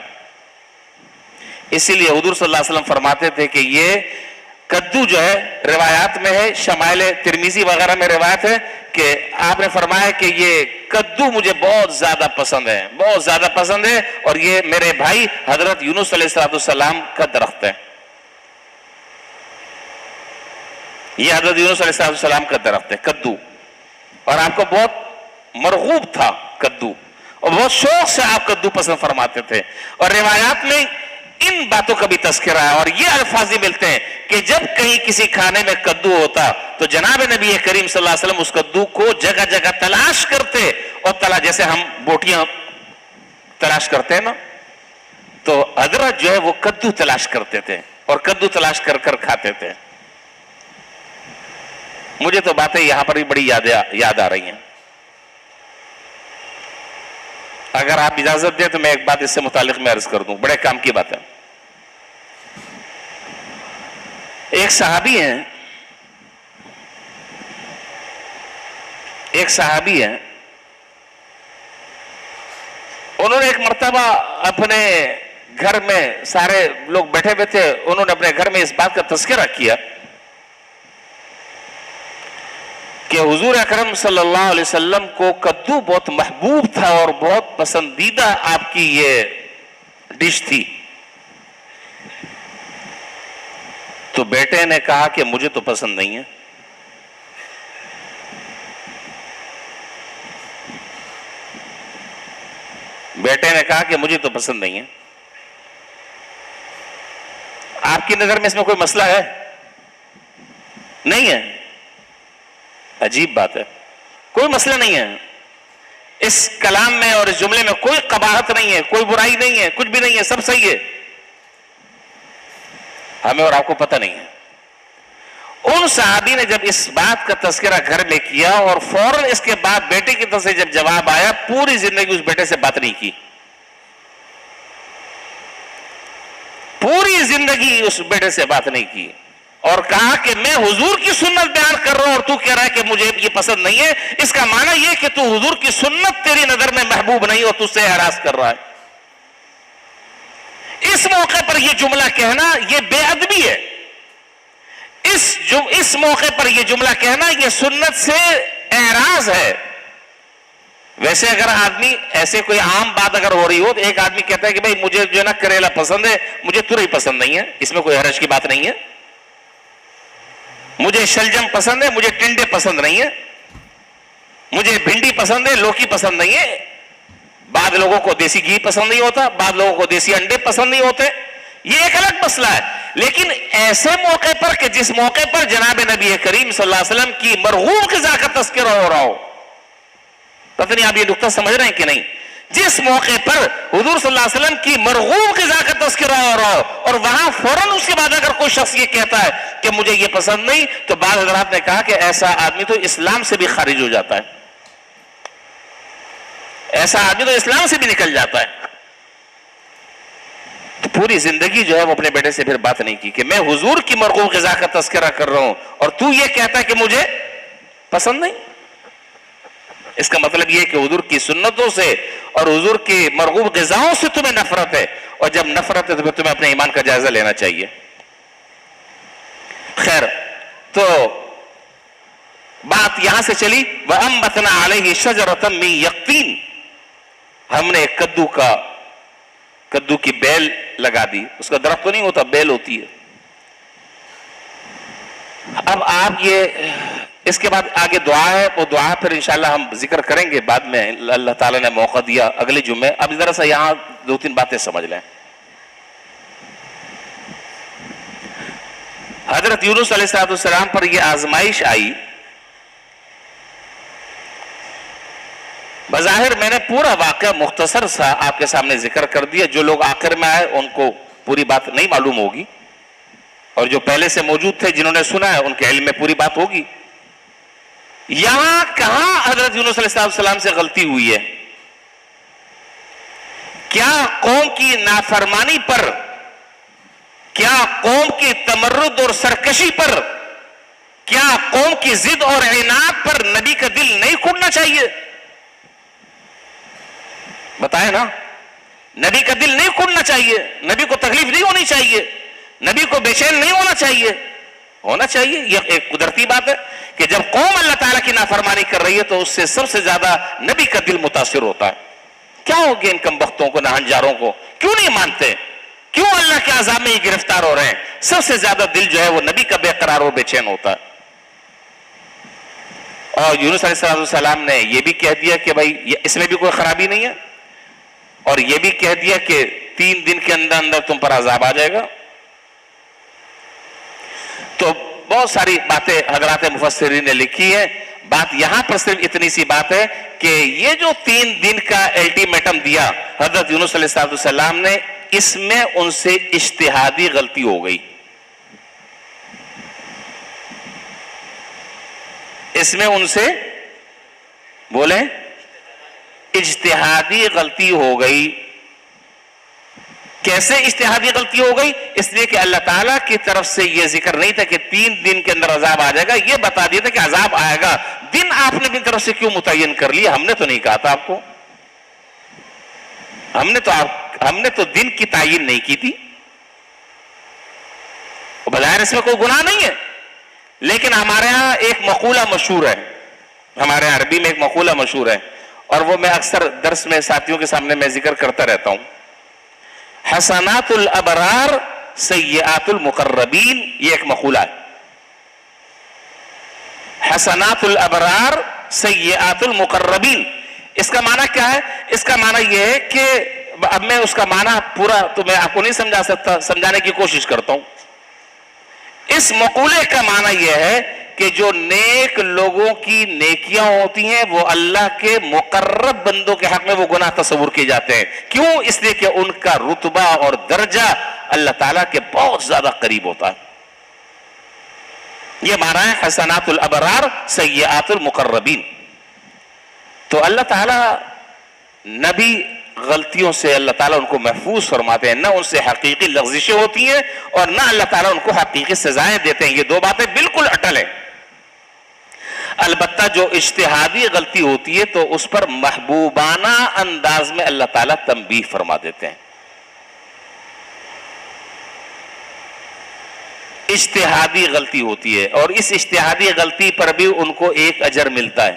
اسی لیے حضور صلی اللہ علیہ وسلم فرماتے تھے کہ یہ کدو جو ہے, روایات میں ہے, شمائل ترمذی وغیرہ میں روایت ہے کہ آپ نے فرمایا کہ یہ کدو مجھے بہت زیادہ پسند ہے, بہت زیادہ پسند ہے, اور یہ میرے بھائی حضرت یونس علیہ السلام کا درخت ہے. یہ حضرت یونس علیہ السلام کا درخت ہے کدو, اور آپ کو بہت مرغوب تھا کدو, اور بہت شوق سے آپ کدو پسند فرماتے تھے. اور روایات میں ان باتوں کا بھی تذکرہ ہے, اور یہ الفاظ بھی ملتے ہیں کہ جب کہیں کسی کھانے میں کدو ہوتا تو جناب نبی کریم صلی اللہ علیہ وسلم اس کدو کو جگہ جگہ تلاش کرتے, اور جیسے ہم بوٹیاں تلاش کرتے ہیں نا, تو حضرت جو ہے وہ کدو تلاش کرتے تھے اور کدو تلاش کر کر کھاتے تھے. مجھے تو باتیں یہاں پر بھی بڑی یاد آ رہی ہیں. اگر آپ اجازت دیں تو میں ایک بات اس سے متعلق میں عرض کر دوں, بڑے کام کی بات ہے. ایک صحابی ہیں انہوں نے ایک مرتبہ اپنے گھر میں سارے لوگ بیٹھے ہوئے تھے, انہوں نے اپنے گھر میں اس بات کا تذکرہ کیا کہ حضور اکرم صلی اللہ علیہ وسلم کو کدو بہت محبوب تھا اور بہت پسندیدہ آپ کی یہ ڈش تھی. تو بیٹے نے کہا کہ مجھے تو پسند نہیں ہے. بیٹے نے کہا کہ مجھے تو پسند نہیں ہے. آپ کی نظر میں اس میں کوئی مسئلہ ہے؟ نہیں ہے. عجیب بات ہے, کوئی مسئلہ نہیں ہے اس کلام میں اور اس جملے میں. کوئی قباحت نہیں ہے, کوئی برائی نہیں ہے, کچھ بھی نہیں ہے, سب صحیح ہے. ہمیں اور آپ کو پتہ نہیں ہے. ان صحابی نے جب اس بات کا تذکرہ گھر میں کیا اور فوراً اس کے بعد بیٹے کی طرف سے جب جواب آیا, پوری زندگی اس بیٹے سے بات نہیں کی. پوری زندگی اس بیٹے سے بات نہیں کی اور کہا کہ میں حضور کی سنت بیان کر رہا ہوں اور تو کہہ رہا ہے کہ مجھے یہ پسند نہیں ہے. اس کا معنی یہ کہ تو حضور کی سنت تیری نظر میں محبوب نہیں اور تو اس سے اعراض کر رہا ہے. اس موقع پر یہ جملہ کہنا یہ بے ادبی ہے. اس موقع پر یہ جملہ کہنا یہ سنت سے اعراض ہے. ویسے اگر آدمی ایسے کوئی عام بات اگر ہو رہی ہو تو ایک آدمی کہتا ہے کہ بھائی مجھے جو ہے نا کریلا پسند ہے, مجھے تورئی پسند نہیں ہے, اس میں کوئی حرج کی بات نہیں ہے. مجھے شلجم پسند ہے, مجھے ٹنڈے پسند نہیں ہے. مجھے بھنڈی پسند ہے, لوکی پسند نہیں ہے. بعض لوگوں کو دیسی گھی پسند نہیں ہوتا, بعض لوگوں کو دیسی انڈے پسند نہیں ہوتے. یہ ایک الگ مسئلہ ہے. لیکن ایسے موقع پر کہ جس موقع پر جناب نبی کریم صلی اللہ علیہ وسلم کی مرغوب غذا کا تذکرہ ہو رہا ہو, پتہ نہیں آپ یہ نقطہ سمجھ رہے ہیں کہ نہیں, جس موقع پر حضور صلی اللہ علیہ وسلم کی مرغوب غذا کا تذکرہ ہو رہا ہو اور وہاں فوراً اس کے بعد اگر کوئی شخص یہ کہتا ہے کہ مجھے یہ پسند نہیں, تو بعض حضرات نے کہا کہ ایسا آدمی تو اسلام سے بھی خارج ہو جاتا ہے. ایسا آدمی تو اسلام سے بھی نکل جاتا ہے. تو پوری زندگی جو ہے وہ اپنے بیٹے سے پھر بات نہیں کی کہ میں حضور کی مرغوب غذا کا تذکرہ کر رہا ہوں اور تو یہ کہتا ہے کہ مجھے پسند نہیں. اس کا مطلب یہ کہ حضور کی سنتوں سے اور حضور کی مرغوب غذاؤں سے تمہیں نفرت ہے, اور جب نفرت ہے تو پھر تمہیں اپنے ایمان کا جائزہ لینا چاہیے. خیر, تو بات یہاں سے چلی وَأَنبَتْنَا عَلَيْهِ شَجَرَةً مِّن يَقْطِينٍ, ہم نے کدو کی بیل لگا دی. اس کا درخت تو نہیں ہوتا, بیل ہوتی ہے. اب آپ یہ اس کے بعد آگے دعا ہے, وہ دعا پھر انشاءاللہ ہم ذکر کریں گے بعد میں, اللہ تعالیٰ نے موقع دیا اگلے جمعے. اب ذرا سا یہاں 2-3 باتیں سمجھ لیں. حضرت یونس علیہ السلام پر یہ آزمائش آئی. بظاہر میں نے پورا واقعہ مختصر سا آپ کے سامنے ذکر کر دیا. جو لوگ آخر میں آئے ان کو پوری بات نہیں معلوم ہوگی, اور جو پہلے سے موجود تھے جنہوں نے سنا ہے ان کے علم میں پوری بات ہوگی. یہاں کہاں حضرت یونس علیہ السلام سے غلطی ہوئی ہے؟ کیا قوم کی نافرمانی پر, کیا قوم کی تمرد اور سرکشی پر, کیا قوم کی ضد اور عناد پر نبی کا دل نہیں کھوٹنا چاہیے؟ بتائیں نا, نبی کا دل نہیں کھوٹنا چاہیے, نبی کو تکلیف نہیں ہونی چاہیے, نبی کو بے چین نہیں ہونا چاہیے. ہونا چاہیے. یہ ایک قدرتی بات ہے کہ جب قوم اللہ تعالیٰ کی نافرمانی کر رہی ہے تو اس سے سب سے زیادہ نبی کا دل متاثر ہوتا ہے. کیا ہو گیا ان کم بختوں کو, نہنجاروں کو, کیوں نہیں مانتے, کیوں اللہ کے عذاب میں یہ گرفتار ہو رہے ہیں؟ سب سے زیادہ دل جو ہے وہ نبی کا بے قرار اور بے چین ہوتا ہے. اور یونس علیہ السلام نے یہ بھی کہہ دیا کہ بھائی اس میں بھی کوئی خرابی نہیں ہے, اور یہ بھی کہہ دیا کہ 3 دن کے اندر اندر تم پر عذاب آ جائے گا. تو بہت ساری باتیں حضرات مفسرین نے لکھی ہے. بات یہاں پر صرف اتنی سی بات ہے کہ یہ جو 3 دن کا الٹیمیٹم دیا حضرت یونس علیہ السلام نے, اس میں ان سے اجتہادی غلطی ہو گئی. اس میں ان سے بولیں اجتہادی غلطی ہو گئی. کیسے اجتہادی غلطی ہو گئی؟ اس لیے کہ اللہ تعالیٰ کی طرف سے یہ ذکر نہیں تھا کہ 3 دن کے اندر عذاب آ جائے گا, یہ بتا دیا تھا کہ عذاب آئے گا. دن آپ نے اپنی طرف سے کیوں متعین کر لیا؟ ہم نے تو نہیں کہا تھا آپ کو. ہم نے تو دن کی تعین نہیں کی تھی. بظاہر اس میں کوئی گناہ نہیں ہے، لیکن ہمارے ہاں ایک مقولہ مشہور ہے، ہمارے عربی میں ایک مقولہ مشہور ہے، اور وہ میں اکثر درس میں ساتھیوں کے سامنے میں ذکر کرتا رہتا ہوں. حسنات الابرار سیئات المقربین، یہ ایک مقولہ ہے. حسنات الابرار سیئات المقربین، اس کا معنی کیا ہے؟ اس کا معنی یہ ہے کہ اب میں اس کا معنی پورا تو میں آپ کو نہیں سمجھا سکتا، سمجھانے کی کوشش کرتا ہوں. اس مقولے کا معنی یہ ہے کہ جو نیک لوگوں کی نیکیاں ہوتی ہیں وہ اللہ کے مقرب بندوں کے حق میں وہ گناہ تصور کیے جاتے ہیں. کیوں؟ اس لیے کہ ان کا رتبہ اور درجہ اللہ تعالیٰ کے بہت زیادہ قریب ہوتا ہے. یہ معنی ہے حسنات الابرار سیئات المقربین. تو اللہ تعالیٰ نبی غلطیوں سے اللہ تعالیٰ ان کو محفوظ فرماتے ہیں، نہ ان سے حقیقی لغزشیں ہوتی ہیں اور نہ اللہ تعالیٰ ان کو حقیقی سزائیں دیتے ہیں. یہ دو باتیں بالکل اٹل ہیں. البتہ جو اجتہادی غلطی ہوتی ہے تو اس پر محبوبانہ انداز میں اللہ تعالیٰ تنبیہ فرما دیتے ہیں. اجتہادی غلطی ہوتی ہے اور اس اجتہادی غلطی پر بھی ان کو ایک اجر ملتا ہے،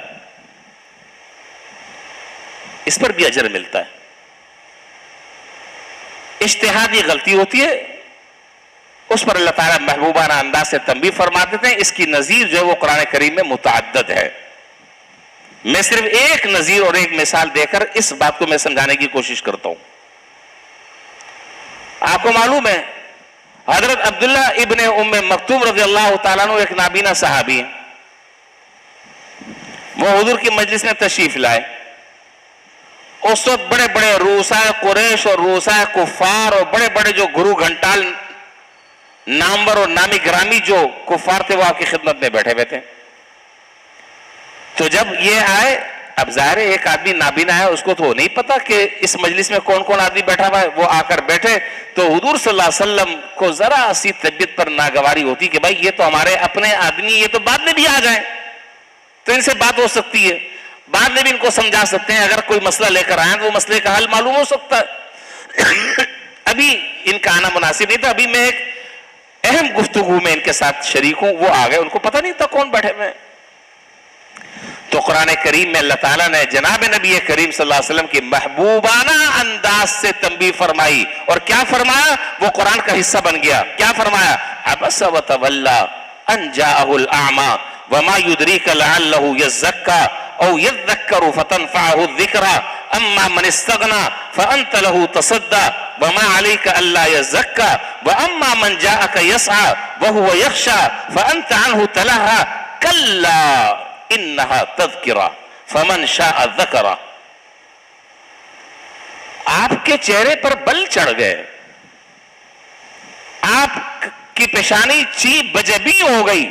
اس پر بھی اجر ملتا ہے. اجتہادی غلطی ہوتی ہے اس پر اللہ تعالیٰ محبوبانہ انداز سے تنبیہ فرما دیتے ہیں. اس کی نظیر جو ہے وہ قرآن کریم میں متعدد ہے. میں صرف ایک نظیر اور ایک مثال دے کر اس بات کو میں سمجھانے کی کوشش کرتا ہوں. آپ کو معلوم ہے حضرت عبداللہ ابن ام مکتوم رضی اللہ تعالیٰ عنہ ایک نابینا صحابی ہیں. وہ حضور کی مجلس میں تشریف لائے. اس وقت بڑے بڑے رؤسائے قریش اور رؤسائے کفار اور بڑے بڑے جو گرو گھنٹال نامور اور نامی گرامی جو کفار تھے وہ آپ کی خدمت میں بیٹھے ہوئے تھے. تو جب یہ آئے، اب ظاہر ہے ایک آدمی نابینا ہے، اس کو تو نہیں پتا کہ اس مجلس میں کون کون آدمی بیٹھا ہوا ہے. وہ آ کر بیٹھے تو حضور صلی اللہ علیہ وسلم کو ذرا سی طبیعت پر ناگواری ہوتی کہ بھائی یہ تو ہمارے اپنے آدمی، یہ تو بعد میں بھی آ جائیں تو ان سے بات ہو سکتی ہے، بعد میں بھی ان کو سمجھا سکتے ہیں. اگر کوئی مسئلہ لے کر آئیں تو وہ مسئلے کا حل معلوم ہو سکتا ہے. ابھی ان کا آنا مناسب نہیں تھا. ابھی میں ایک اہم گفتگو میں ان کے ساتھ شریک ہوں، وہ آ گئے، ان کو پتہ نہیں تھا کون بیٹھے ہوئے. تو قرآن کریم میں اللہ تعالیٰ نے جناب نبی کریم صلی اللہ علیہ وسلم کی محبوبانہ انداز سے تنبیہ فرمائی. اور کیا فرمایا؟ وہ قرآن کا حصہ بن گیا. کیا فرمایا؟ عبس وتولی ان جاءہ الاعمی وما يدریک لعلہ یزکا او یذکر فتنفعہ الذکرى اما من استغنى فانت له تصدى وما عليك الا يزكى واما من جاءك يسعى وهو يخشى فانت عنه تلهى كلا انها تذکرہ فمن شاء ذکرہ. آپ کے چہرے پر بل چڑھ گئے، آپ کی پیشانی چیب بجبی ہو گئی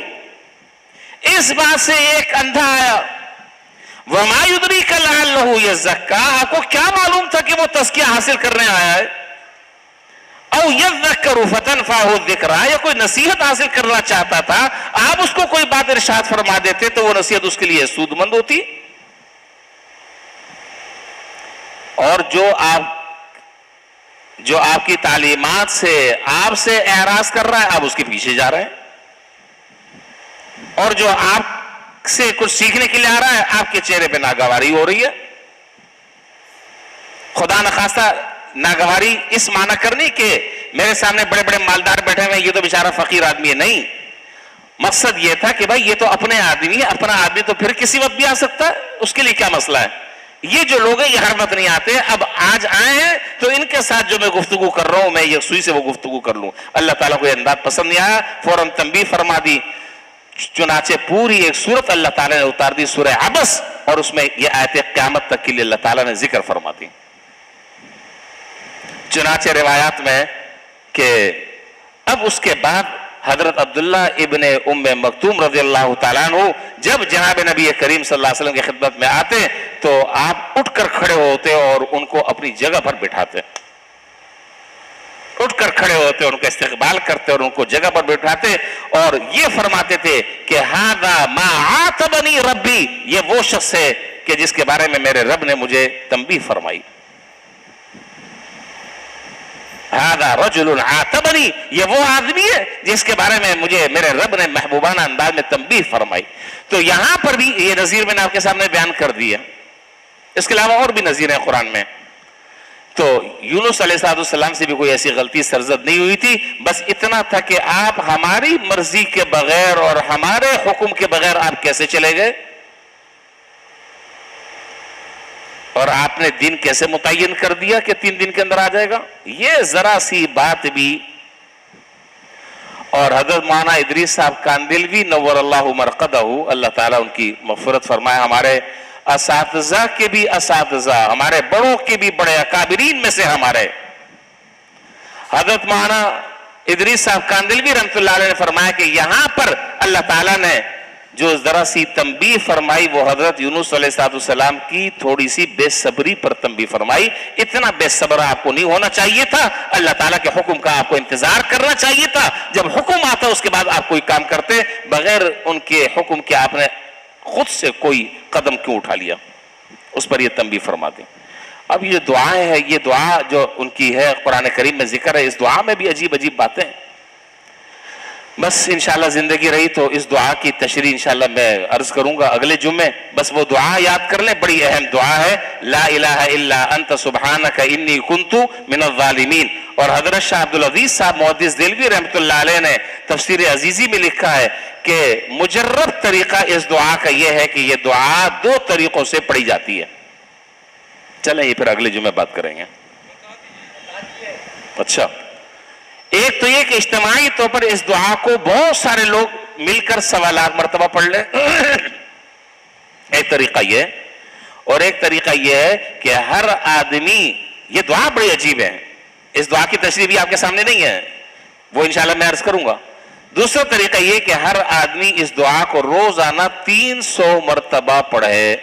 اس بات سے ایک اندھا آیا. وما یدریک لعلہ یزکا، آپ کو کیا معلوم تھا کہ وہ تزکیہ حاصل کرنے آیا ہے؟ او یذکر فتنفعہ الذکرى، یا کوئی نصیحت حاصل کرنا چاہتا تھا، آپ اس کو کوئی بات ارشاد فرما دیتے تو وہ نصیحت اس کے لیے سود مند ہوتی. اور جو آپ کی تعلیمات سے آپ سے اعراض کر رہا ہے آپ اس کے پیچھے جا رہے ہیں، اور جو آپ سے کچھ سیکھنے کے لیے آ رہا ہے آپ کے چہرے پہ ناگواری ہو رہی ہے. خدا نخواستہ ناگواری اس معنی کرنی کہ میرے سامنے بڑے بڑے مالدار بیٹھے ہوئے یہ تو بیچارہ فقیر آدمی ہے، نہیں. مقصد یہ تھا کہ بھائی یہ تو اپنے آدمی ہے، اپنا آدمی تو پھر کسی وقت بھی آ سکتا ہے، اس کے لیے کیا مسئلہ ہے. یہ جو لوگ ہیں یہ ہر وقت نہیں آتے، اب آج آئے ہیں تو ان کے ساتھ جو میں گفتگو کر رہا ہوں میں یہ سوئی سے وہ گفتگو کر لوں. اللہ تعالیٰ کو یہ انداز پسند نہیں آیا، فوراً تنبیہ فرما دی. چنانچہ پوری ایک سورت اللہ تعالیٰ نے اتار دی، سورہ عبس، اور اس میں یہ آیت قیامت تک کے لیے اللہ تعالیٰ نے ذکر فرما دی. چنانچہ روایات میں کہ اب اس کے بعد حضرت عبداللہ ابن ام مکتوم رضی اللہ تعالیٰ عنہ جب جناب نبی کریم صلی اللہ علیہ وسلم کی خدمت میں آتے تو آپ اٹھ کر کھڑے ہوتے اور ان کو اپنی جگہ پر بٹھاتے. اٹھ کر کھڑے ہوتے، ان کا استقبال کرتے اور ان کو جگہ پر بٹھاتے اور یہ فرماتے تھے کہ ھذا ما عاتبنی ربی، یہ وہ شخص ہے کہ جس کے بارے میں میرے رب نے مجھے تنبیہ فرمائی. ھذا رجل عاتبنی، یہ وہ آدمی ہے جس کے بارے میں مجھے میرے رب نے محبوبانہ انداز میں تنبیہ فرمائی. تو یہاں پر بھی یہ نظیر میں نے آپ کے سامنے بیان کر دیا. اس کے علاوہ اور بھی نظیر ہیں قرآن میں. تو یونس علیہ السلام سے بھی کوئی ایسی غلطی سرزد نہیں ہوئی تھی، بس اتنا تھا کہ آپ ہماری مرضی کے بغیر اور ہمارے حکم کے بغیر آپ کیسے چلے گئے، اور آپ نے دن کیسے متعین کر دیا کہ 3 دن کے اندر آ جائے گا. یہ ذرا سی بات بھی. اور حضرت مولانا ادریس صاحب کاندلوی نور اللہ مرقدہ، اللہ تعالیٰ ان کی مغفرت فرمائے، ہمارے اساتذہ کے بھی اساتذہ، ہمارے بڑوں کے بھی بڑے اکابرین میں سے ہمارے حضرت مولانا ادریس صاحب کاندلوی رحمۃ اللہ علیہ نے فرمایا کہ یہاں پر اللہ تعالیٰ نے جو ذرا سی تنبیہ فرمائی وہ حضرت یونس علیہ السلام کی تھوڑی سی بے صبری پر تنبیہ فرمائی. اتنا بے صبر آپ کو نہیں ہونا چاہیے تھا، اللہ تعالیٰ کے حکم کا آپ کو انتظار کرنا چاہیے تھا. جب حکم آتا اس کے بعد آپ کوئی کام کرتے، بغیر ان کے حکم کے آپ نے خود سے کوئی قدم کیوں اٹھا لیا. اس پر یہ تنبیہ فرما دیں. اب یہ دعائیں ہیں، یہ دعا جو ان کی ہے قرآن کریم میں ذکر ہے، اس دعا میں بھی عجیب عجیب باتیں ہیں. بس انشاءاللہ زندگی رہی تو اس دعا کی تشریح انشاءاللہ میں عرض کروں گا اگلے جمعے. بس وہ دعا یاد کر لیں، بڑی اہم دعا ہے، لا الہ الا انت سبحانک انی کنت من الظالمین. اور حضرت شاہ عبدالعزیز صاحب محدث دہلوی رحمۃ اللہ علیہ نے تفسیر عزیزی میں لکھا ہے کہ مجرب طریقہ اس دعا کا یہ ہے کہ یہ دعا 2 طریقوں سے پڑھی جاتی ہے. چلیں یہ پھر اگلے جمعے بات کریں گے. اچھا، ایک تو یہ کہ اجتماعی طور پر اس دعا کو بہت سارے لوگ مل کر 1.25 مرتبہ پڑھ لیں، ایک طریقہ یہ. اور ایک طریقہ یہ ہے کہ ہر آدمی، یہ دعا بڑی عجیب ہے، اس دعا کی تشریح بھی آپ کے سامنے نہیں ہے، وہ انشاءاللہ میں عرض کروں گا. دوسرا طریقہ یہ کہ ہر آدمی اس دعا کو روزانہ 300 مرتبہ پڑھے.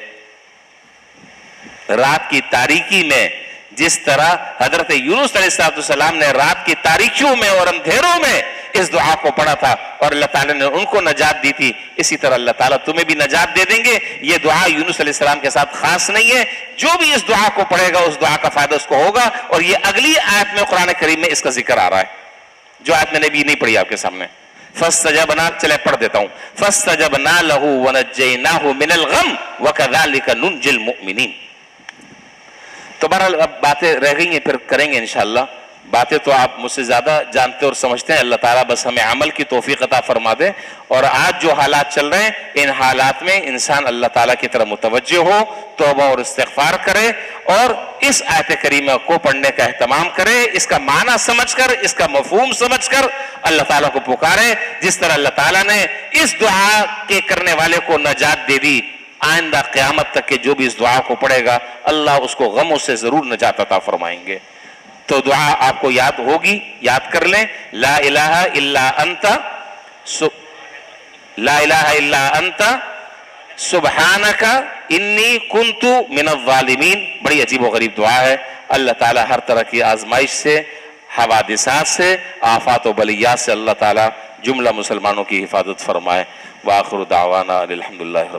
رات کی تاریکی میں جس طرح حضرت یونس علیہ السلام نے رات کی تاریکیوں میں اور اندھیروں میں اس دعا کو پڑھا تھا اور اللہ تعالیٰ نے ان کو نجات دی تھی، اسی طرح اللہ تعالیٰ تمہیں بھی نجات دے دیں گے. یہ دعا یونس علیہ السلام کے ساتھ خاص نہیں ہے، جو بھی اس دعا کو پڑھے گا اس دعا کا فائدہ اس کو ہوگا. اور یہ اگلی آیت میں قرآن کریم میں اس کا ذکر آ رہا ہے، جو آیت میں نے بھی نہیں پڑھی آپ کے سامنے. فاستجبنا، چلے پڑھ دیتا ہوں. فاستجبنا له ونجيناه من الغم وكذلك ننجي المؤمنين. تو بہرحال اب باتیں رہ گئی ہیں، پھر کریں گے انشاءاللہ. باتیں تو آپ مجھ سے زیادہ جانتے اور سمجھتے ہیں، اللہ تعالیٰ بس ہمیں عمل کی توفیق عطا فرما دے. اور آج جو حالات چل رہے ہیں ان حالات میں انسان اللہ تعالیٰ کی طرف متوجہ ہو، توبہ اور استغفار کرے اور اس آیت کریمہ کو پڑھنے کا اہتمام کرے، اس کا معنی سمجھ کر، اس کا مفہوم سمجھ کر اللہ تعالیٰ کو پکارے. جس طرح اللہ تعالیٰ نے اس دعا کے کرنے والے کو نجات دے دی، آئندہ قیامت تک کے جو بھی اس دعا کو پڑھے گا اللہ اس کو غموں سے ضرور نجات عطا فرمائیں گے. تو دعا آپ کو یاد ہوگی، یاد کر لیں. لا الہ الا انت لا الہ الا انت سبحانک انی کنت من الظالمین. بڑی عجیب و غریب دعا ہے. اللہ تعالیٰ ہر طرح کی آزمائش سے، حوادثات سے، آفات و بلیات سے اللہ تعالیٰ جملہ مسلمانوں کی حفاظت فرمائے. وآخر دعوانا الحمدللہ.